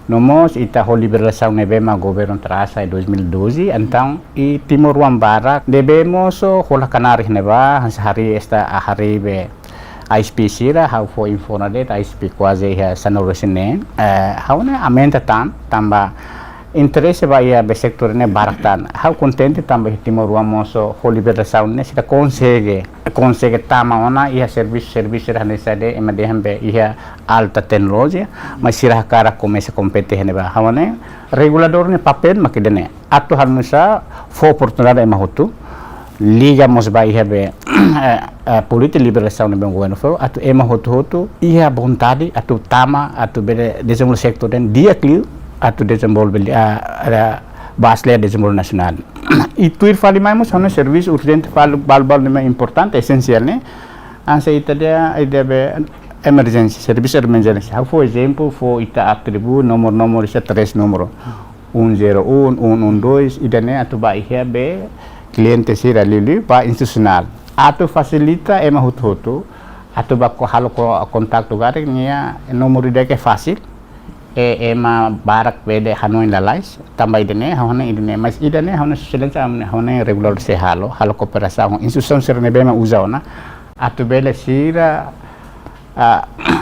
Nomos ita ho liberação nebema governo trasa em 2012, então e Timor Barat devemos hola canaris neba hari esta hari be ISP sira how for informed ISP quase sanoresine hauna amenta tamba interesse ba ia be sector ne baratan how contente tamba Timor moso ho liberação ne sida consegue tama ona ia serviço rane sade ema de hambe ia alta tecnologia mas sira cara começa a competir ne ba hawane regulador ne papel makidene atu hanusa for oportunidade ema hotu liga mos ba ia be política liberação ne governo foi atu ema hotu ia vontade atu tama atu be desenvolver sector den dia clear atu desenvolver Basler desenvolvimento nacional. Itu irfali mais hanya serviço urgente bal importante essencial né. Ansa ita dia emergency serviço emergency. How for example for ita atribu nomor isa 3 nomor 101 112 ida né atu ba ia be cliente sira lili ba institucional. Atu facilita ema hutu atu ba ko halo ko kontak lugar nya nomor ida ke fácil. Ema barak bede hanoi lalais tambah idene hone idene mas idene hone silenca hone regular se halo kooperação instituição serne bema usaona atu bele sira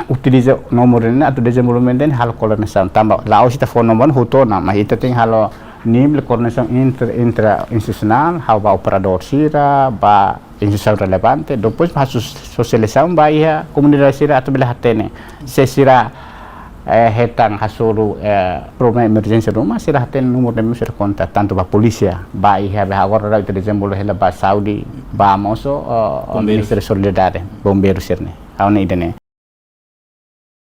utiliza nomor ini atu desenvolvement den halo koordinação tambah lao sita phone number hutona mas ita ting halo nível koordinação intra institucional hau ba operador sira ba instituição relevante depois ba socialização ba ia comunidade sira atu bele hatene se sira hetang hasuru problema emergency rumah sirah ten nomor dem sir kontak tanto ba polisia ba iha ba agora itu desenvolve hela ba Saudi ba moso minister solidariedade bombeiro sirne awne idene